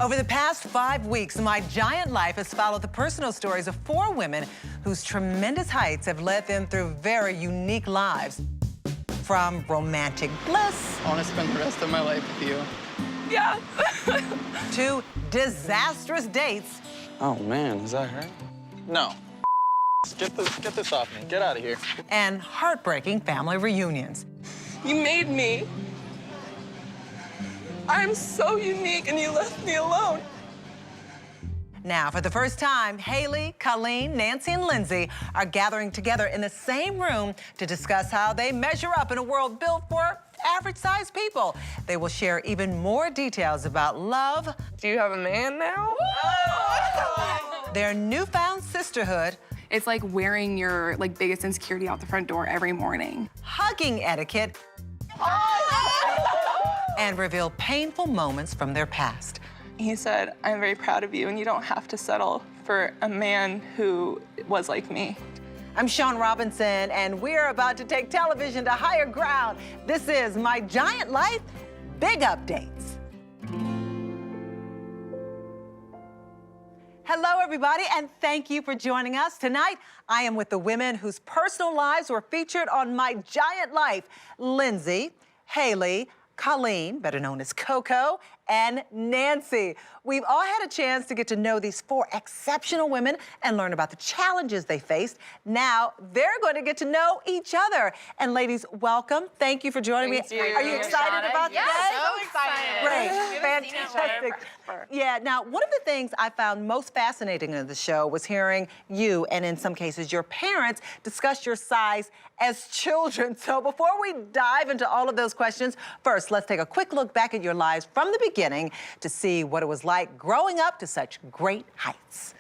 Over the past 5 weeks, My Giant Life has followed the personal stories of 4 women whose tremendous heights have led them through very unique lives. From romantic bliss... I want to spend the rest of my life with you. Yeah. to disastrous dates. Oh, man, is that her? No. Get this off me. Get out of here. And heartbreaking family reunions. You made me. I'm so unique, and you left me alone. Now, for the first time, Haley, Colleen, Nancy, and Lindsay are gathering together in the same room to discuss how they measure up in a world built for average-sized people. They will share even more details about love. Do you have a man now? Their newfound sisterhood. It's like wearing your biggest insecurity out the front door every morning. Hugging etiquette. And reveal painful moments from their past. He said, I'm very proud of you, and you don't have to settle for a man who was like me. I'm Shawn Robinson, and we're about to take television to higher ground. This is My Giant Life Big Updates. Hello, everybody, and thank you for joining us. Tonight, I am with the women whose personal lives were featured on My Giant Life. Lindsay, Haley, Colleen, better known as Coco, and Nancy. We've all had a chance to get to know these 4 exceptional women and learn about the challenges they faced. Now, they're going to get to know each other. And ladies, welcome. Thank you for joining me. Are you excited about today? So excited. Great, fantastic. Yeah, now, one of the things I found most fascinating in the show was hearing you, and in some cases your parents, discuss your size as children. So before we dive into all of those questions, first, let's take a quick look back at your lives from the beginning to see what it was like growing up to such great heights.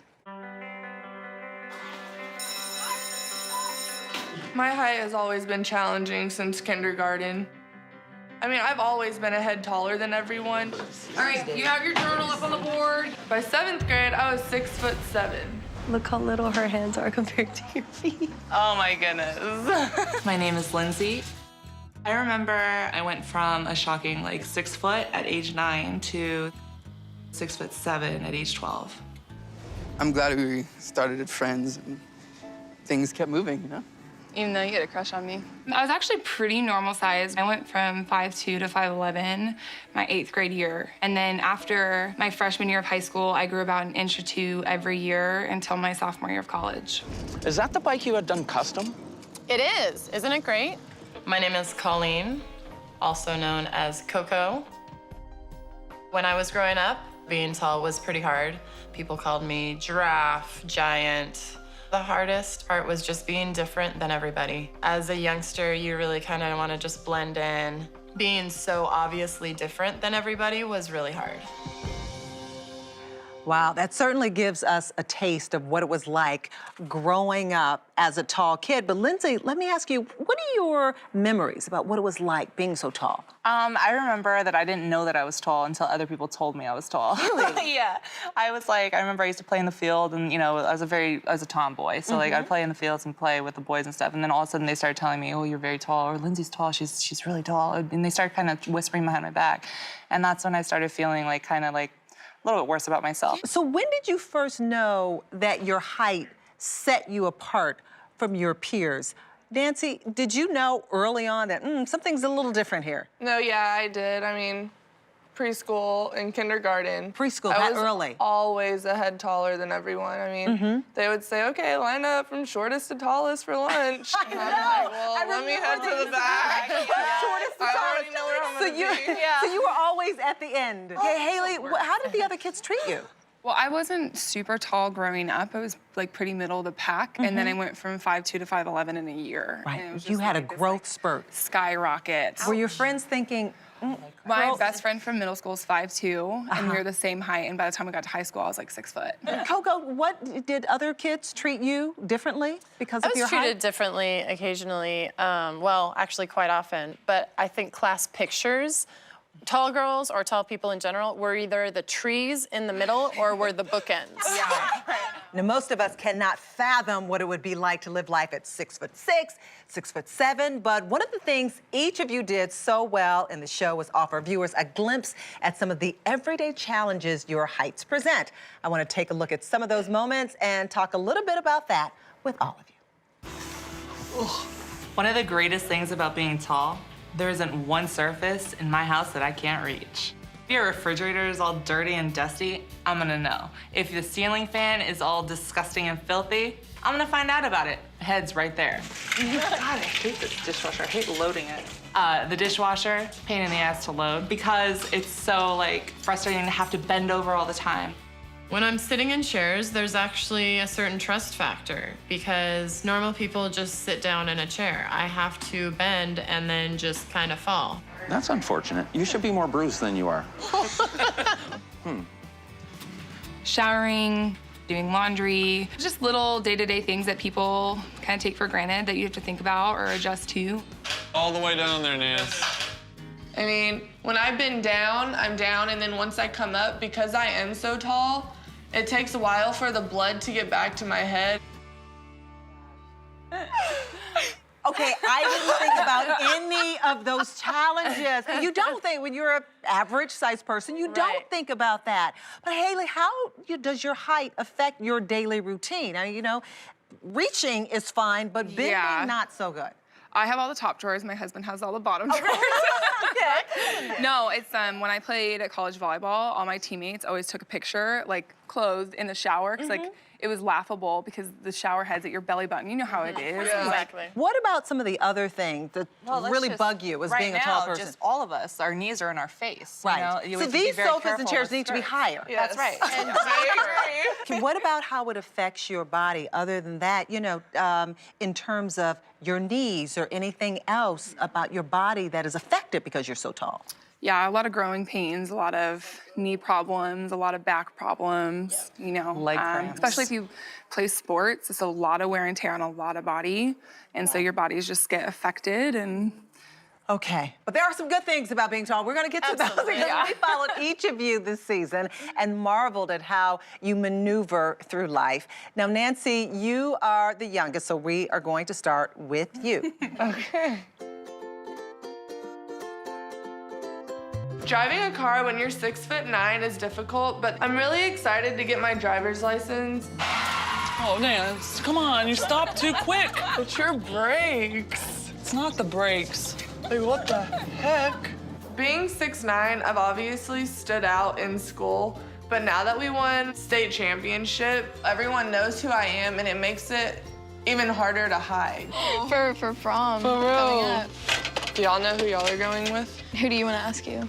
My height has always been challenging since kindergarten. I mean, I've always been a head taller than everyone. All right, you have your journal up on the board. By 7th grade, I was 6'7". Look how little her hands are compared to your feet. Oh my goodness. My name is Lindsay. I remember I went from a shocking 6 foot at age 9 to 6'7" at age 12. I'm glad we started as friends and things kept moving, you know? Even though you had a crush on me. I was actually pretty normal size. I went from 5'2" to 5'11" my 8th grade year. And then after my freshman year of high school, I grew about an inch or 2 every year until my sophomore year of college. Is that the bike you had done custom? It is. Isn't it great? My name is Colleen, also known as Coco. When I was growing up, being tall was pretty hard. People called me giraffe, giant. The hardest part was just being different than everybody. As a youngster, you really kind of want to just blend in. Being so obviously different than everybody was really hard. Wow, that certainly gives us a taste of what it was like growing up as a tall kid. But Lindsay, let me ask you, what are your memories about what it was like being so tall? I remember that I didn't know that I was tall until other people told me I was tall. Really? Yeah. I remember I used to play in the field, and I was a tomboy, so I'd play in the fields and play with the boys and stuff. And then all of a sudden they started telling me, "Oh, you're very tall," or "Lindsay's tall. She's really tall." And they started kind of whispering behind my back, and that's when I started feeling a little bit worse about myself. So when did you first know that your height set you apart from your peers? Nancy, did you know early on that something's a little different here? No, yeah, I did. I mean, preschool and kindergarten. Preschool, that early? I was always a head taller than everyone. I mean, they would say, okay, line up from shortest to tallest for lunch. And I'm like, well, let me head to the back. Shortest to I tallest. already know where I'm gonna be. So you were always at the end. Okay, Haley, how did the other kids treat you? Well, I wasn't super tall growing up. I was pretty middle of the pack, and then I went from 5'2" to 5'11" in a year. Right, And it was you just had a this, growth spurt. Skyrocket. Were your friends thinking, My best friend from middle school is 5'2", and we were the same height, and by the time we got to high school, I was 6 foot. Coco, what did other kids treat you differently because of your height? I was treated differently occasionally, well, actually quite often, but I think class pictures, tall girls or tall people in general, were either the trees in the middle or were the bookends. Yeah. Now, most of us cannot fathom what it would be like to live life at 6'6", 6'7", but one of the things each of you did so well in the show was offer viewers a glimpse at some of the everyday challenges your heights present. I want to take a look at some of those moments and talk a little bit about that with all of you. One of the greatest things about being tall, there isn't one surface in my house that I can't reach. If your refrigerator is all dirty and dusty, I'm gonna know. If the ceiling fan is all disgusting and filthy, I'm gonna find out about it. Head's right there. God, I hate this dishwasher. I hate loading it. The dishwasher, pain in the ass to load because it's so like frustrating to have to bend over all the time. When I'm sitting in chairs, there's actually a certain trust factor because normal people just sit down in a chair. I have to bend and then just kind of fall. That's unfortunate. You should be more bruised than you are. Showering, doing laundry, just little day-to-day things that people kind of take for granted that you have to think about or adjust to. All the way down there, Nance. I mean, when I've been down, I'm down, and then once I come up, because I am so tall, it takes a while for the blood to get back to my head. Okay, I didn't think about any of those challenges. You don't think, when you're an average-sized person, you don't think about that. But Haley, how does your height affect your daily routine? I mean, you know, reaching is fine, but bending, not so good. I have all the top drawers. My husband has all the bottom drawers. Okay. No, it's when I played at college volleyball, all my teammates always took a picture, like clothed in the shower, because like it was laughable because the shower head's at your belly button. You know how it is. Yeah. Exactly. What about some of the other things that really bug you as being a tall person? Just all of us, our knees are in our face. Right. You know? So these sofas and chairs need to be higher. That's right. And I agree. Okay, what about how it affects your body other than that, you know, in terms of your knees or anything else about your body that is affected because you're so tall? Yeah, a lot of growing pains, a lot of knee problems, a lot of back problems, you know. Leg cramps. Especially if you play sports, it's a lot of wear and tear on a lot of body. And so your bodies just get affected and... Okay, but there are some good things about being tall. We're gonna get to those because we followed each of you this season and marveled at how you maneuver through life. Now, Nancy, you are the youngest, so we are going to start with you. Okay. Driving a car when you're 6'9" is difficult, but I'm really excited to get my driver's license. Oh, Nance, come on, you stopped too quick. It's your brakes. It's not the brakes. Like, what the heck? Being 6'9", I've obviously stood out in school, but now that we won state championship, everyone knows who I am, and it makes it even harder to hide. For prom. For coming real. up. Do y'all know who y'all are going with? Who do you want to ask you?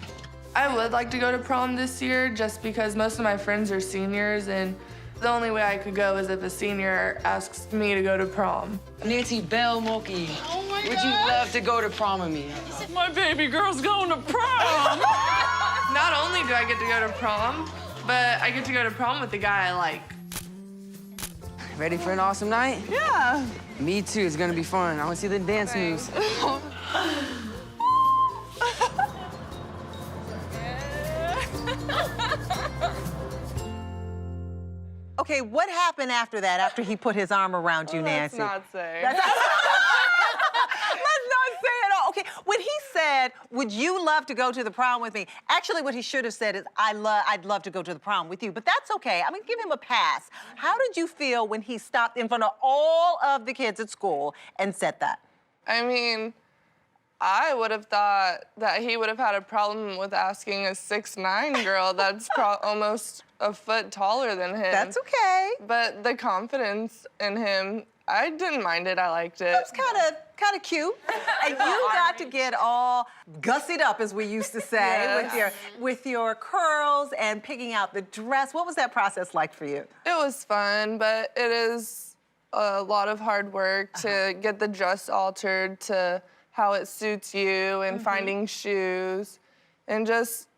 I would like to go to prom this year just because most of my friends are seniors, and the only way I could go is if a senior asks me to go to prom. Nancy Bell Moki, would you love to go to prom with me? My baby girl's going to prom. Not only do I get to go to prom, but I get to go to prom with the guy I like. Ready for an awesome night? Yeah. Me too, it's gonna be fun. I wanna see the dance moves. Okay, what happened after that, after he put his arm around you, Nancy? Let's not say. Let's not say it all. Okay, when he said, would you love to go to the prom with me? Actually, what he should have said is, I'd love to go to the prom with you, but that's okay. I'm gonna give him a pass. How did you feel when he stopped in front of all of the kids at school and said that? I mean, I would have thought that he would have had a problem with asking a 6'9" girl that's almost a foot taller than him. That's okay. But the confidence in him, I didn't mind it. I liked it. It was kind of cute. And you got to get all gussied up, as we used to say, with your curls and picking out the dress. What was that process like for you? It was fun, but it is a lot of hard work to get the dress altered to how it suits you and finding shoes and just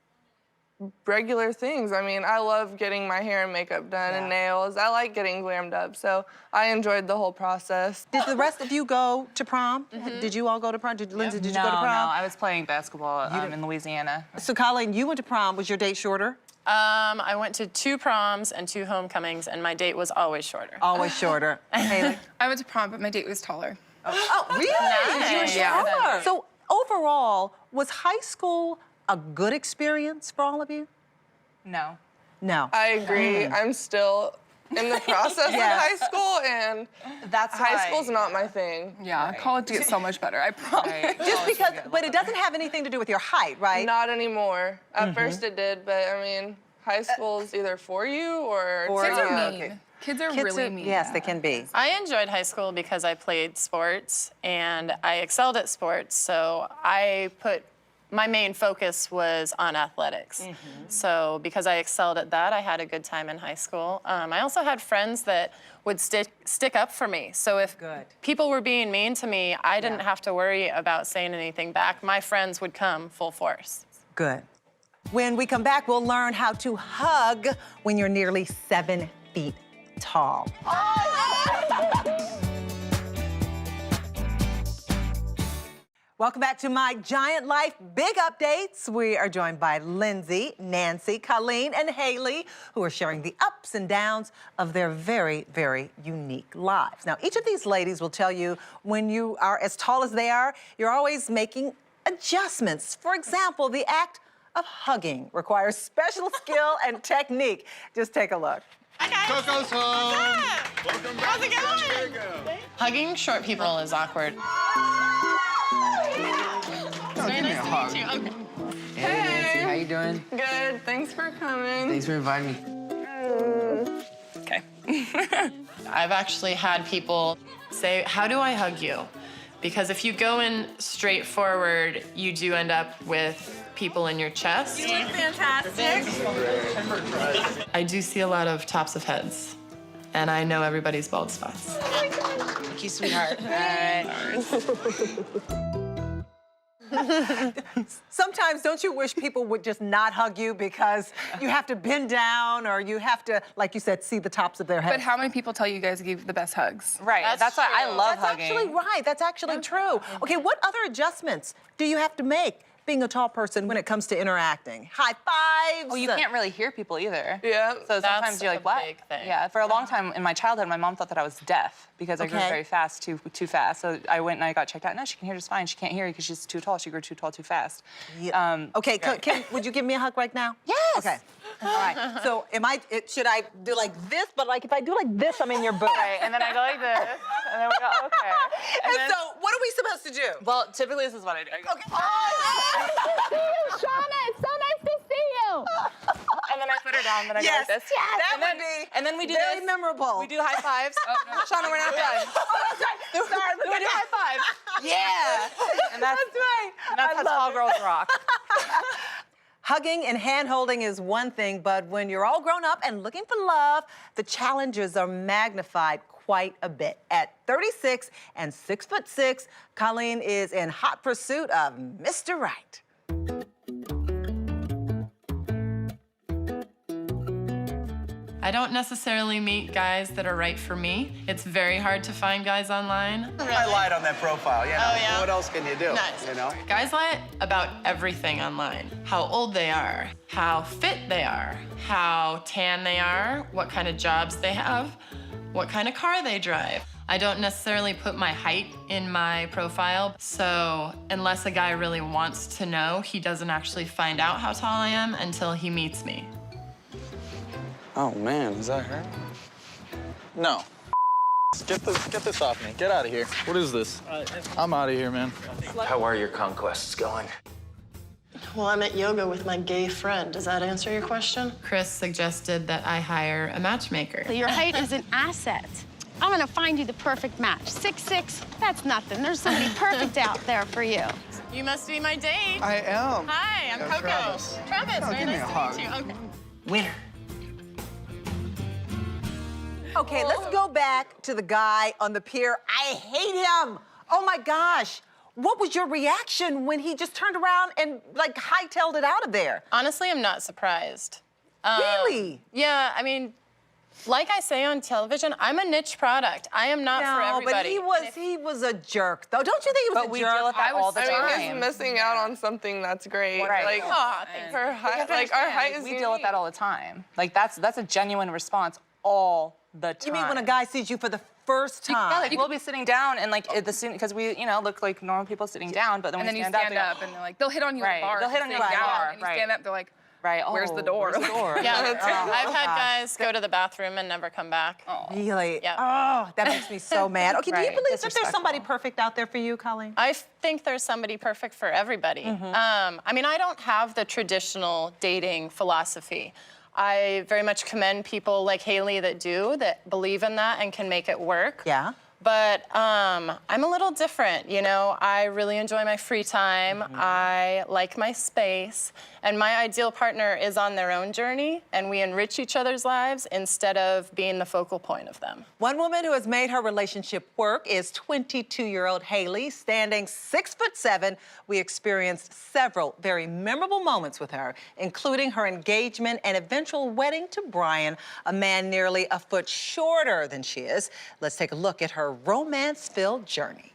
regular things. I mean, I love getting my hair and makeup done and nails. I like getting glammed up, so I enjoyed the whole process. Did the rest of you go to prom? Did you all go to prom? Lindsay, did you go to prom? No, I was playing basketball in Louisiana. So, Colleen, you went to prom. Was your date shorter? I went to 2 proms and 2 homecomings, and my date was always shorter. Always shorter. Haley? I went to prom, but my date was taller. Oh, really? You were shorter. So, overall, was high school a good experience for all of you? No. No. I agree. I'm still in the process of high school, and high school's not my thing. Yeah, college gets so much better, I promise. Just because, but it doesn't have anything to do with your height, right? Not anymore. At first it did, but I mean, high school's either for you or Kids it's are not. mean. Kids are really mean. Yes, they can be. I enjoyed high school because I played sports, and I excelled at sports, so my main focus was on athletics. So because I excelled at that, I had a good time in high school. I also had friends that would stick up for me. So if people were being mean to me, I didn't have to worry about saying anything back. My friends would come full force. Good. When we come back, we'll learn how to hug when you're nearly 7 feet tall. Welcome back to My Giant Life Big Updates. We are joined by Lindsay, Nancy, Colleen, and Haley, who are sharing the ups and downs of their very, very unique lives. Now, each of these ladies will tell you when you are as tall as they are, you're always making adjustments. For example, the act of hugging requires special skill and technique. Just take a look. Coco's home. Welcome back. How's it going? Hugging short people is awkward. Oh, give me a hug. Okay. Hey, Nancy, how you doing? Good, thanks for coming. Thanks for inviting me. Okay. I've actually had people say, how do I hug you? Because if you go in straight forward, you do end up with people in your chest. You look fantastic. I do see a lot of tops of heads, and I know everybody's bald spots. Thank you, sweetheart. All right. Sometimes don't you wish people would just not hug you because you have to bend down or you have to, like you said, see the tops of their heads? But how many people tell you guys give the best hugs? Right, that's why I love hugging. That's actually right. That's actually true. Okay, what other adjustments do you have to make being a tall person when it comes to interacting? High fives? Well, you can't really hear people either. Yeah. So sometimes you're like, what? Big thing. Yeah, for a long time in my childhood, my mom thought that I was deaf because I grew very fast, too fast. So I went and I got checked out. No, she can hear just fine. She can't hear because she's too tall. She grew too tall too fast. Yeah. Okay, would you give me a hug right now? Yes. Okay. All right. So should I do like this? But like if I do like this, I'm in your boot. Right, and then I go like this, and then we go, okay. And then, so what are we supposed to do? Well, typically this is what I do. I go, Shauna, it's so nice to see you. and then I put her down, and then I go like this. Yes, that would be and then we do very this. memorable. We do high fives. Shauna, we're not done. That's right. Sorry, Then we do high five. Yeah. And that's right. And that's how tall girls rock. Hugging and hand-holding is one thing, but when you're all grown up and looking for love, the challenges are magnified quite a bit. At 36 and 6'6", Colleen is in hot pursuit of Mr. Right. I don't necessarily meet guys that are right for me. It's very hard to find guys online. I lied on that profile. You know, Oh, yeah? what else can you do? Nice. You know? Guys lie about everything online. How old they are, how fit they are, how tan they are, what kind of jobs they have, what kind of car they drive. I don't necessarily put my height in my profile, so unless a guy really wants to know, he doesn't actually find out how tall I am until he meets me. Oh, man, is that her? No. Get this off me. Get out of here. What is this? I'm out of here, man. How are your conquests going? Well, I'm at yoga with my gay friend. Does that answer your question? Chris suggested that I hire a matchmaker. Your height is an asset. I'm gonna find you the perfect match. 6'6", that's nothing. There's somebody perfect out there for you. You must be my date. I am. Hi, I'm Coco. Travis. Travis, Oh, very give me nice a to hug. meet you. Okay. Winner. Okay, let's go back to the guy on the pier. I hate him. Oh my gosh. What was your reaction when he just turned around and like hightailed it out of there? Honestly, I'm not surprised. Really? Yeah, I mean, like I say on television, I'm a niche product. I am not for everybody. But he was a jerk, though. Don't you think he was a we jerk? deal with that all the time. I mean, he's missing out on something that's great. Right. Like, her height, like our height is we deal with that all the time. Like that's a genuine response all the time. You mean when a guy sees you for the first time? Yeah, like we'll be sitting down and like because we look like normal people sitting down, but then And when then you we stand up and they're like, they'll hit on you at the bar. They'll hit on you at the bar. And you stand up, they're like, right. Where's the door? Where's the door? Yeah, I've had guys go to the bathroom and never come back. Really? Yeah. Oh, that makes me so mad. Okay, do you Right. believe that there's somebody perfect out there for you, Colleen? I think there's somebody perfect for everybody. I mean, I don't have the traditional dating philosophy. I very much commend people like Haley that believe in that and can make it work. Yeah. But I'm a little different, you know. I really enjoy my free time. I like my space. And my ideal partner is on their own journey, and we enrich each other's lives instead of being the focal point of them. One woman who has made her relationship work is 22-year-old Haley, standing 6'7". We experienced several very memorable moments with her, including her engagement and eventual wedding to Brian, a man nearly a foot shorter than she is. Let's take a look at her romance-filled journey.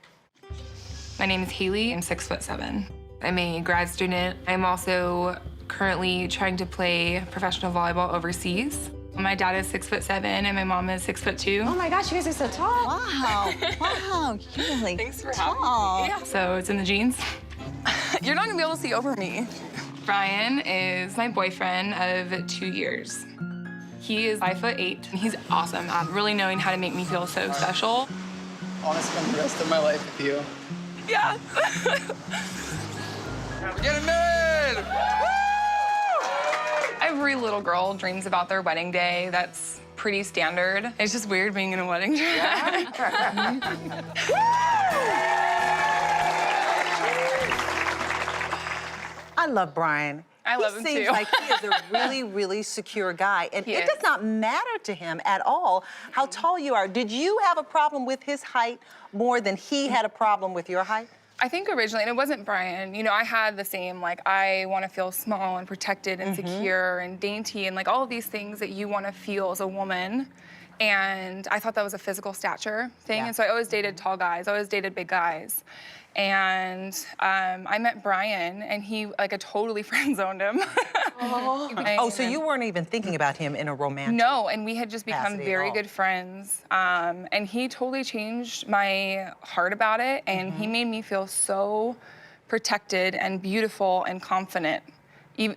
My name is Haley. I'm 6'7". I'm a grad student. I'm also currently trying to play professional volleyball overseas. My dad is 6'7", and my mom is 6'2". Oh my gosh, you guys are so tall. Wow, wow, you're really Thanks for tall. having me. So it's in the genes. You're not gonna be able to see over me. Brian is my boyfriend of 2 years. He is 5'8". He's awesome at really knowing how to make me feel so special. I want to spend the rest of my life with you. Yeah. We're getting married! Every little girl dreams about their wedding day. That's pretty standard. It's just weird being in a wedding dress. I love Brian. I love him He seems too. like he is a really, really secure guy. And He it is. does not matter to him at all how tall you are. Did you have a problem with his height more than he had a problem with your height? I think originally, and it wasn't Brian, you know, I had the same, like, I want to feel small and protected and secure and dainty and, like, all of these things that you want to feel as a woman. And I thought that was a physical stature thing. And so I always dated tall guys, I always dated big guys. And I met Brian, and he, like, I totally friend-zoned him. Oh, so you weren't even thinking about him in a romantic No, and we had just become capacity at very all. good friends. And he totally changed my heart about it, and he made me feel so protected and beautiful and confident,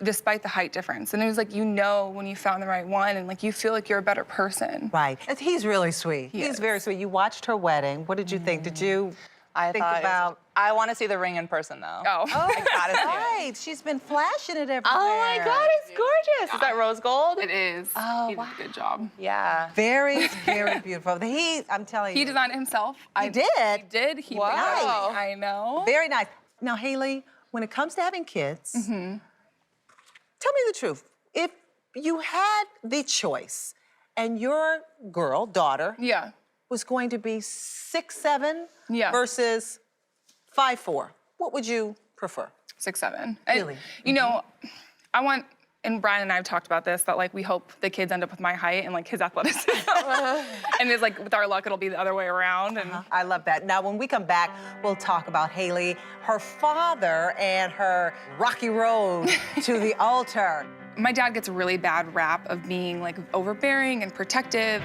despite the height difference. And it was like, you know when you found the right one, and like you feel like you're a better person. Right. He's really sweet. He He's is. very sweet. You watched her wedding. What did you think? Did you think about... I want to see the ring in person, though. Oh. I gotta see it. Right. She's been flashing it everywhere. Oh my God, it's gorgeous. Is that rose gold? It is. Oh, He did a good job. Yeah. Very, very beautiful. I'm telling you. He designed it himself. He did? He did. He Wow. made it. I know. Very nice. Now, Haley, when it comes to having kids, tell me the truth. If you had the choice and your daughter, Yeah. was going to be 6'7" Yeah. versus 5'4", what would you prefer? 6'7". Really? You know, I want, and Brian and I have talked about this, that like we hope the kids end up with my height and like his athleticism. And it's like with our luck, it'll be the other way around. And I love that. Now, when we come back, we'll talk about Haley, her father, and her rocky road to the altar. my dad gets a really bad rap of being like overbearing and protective.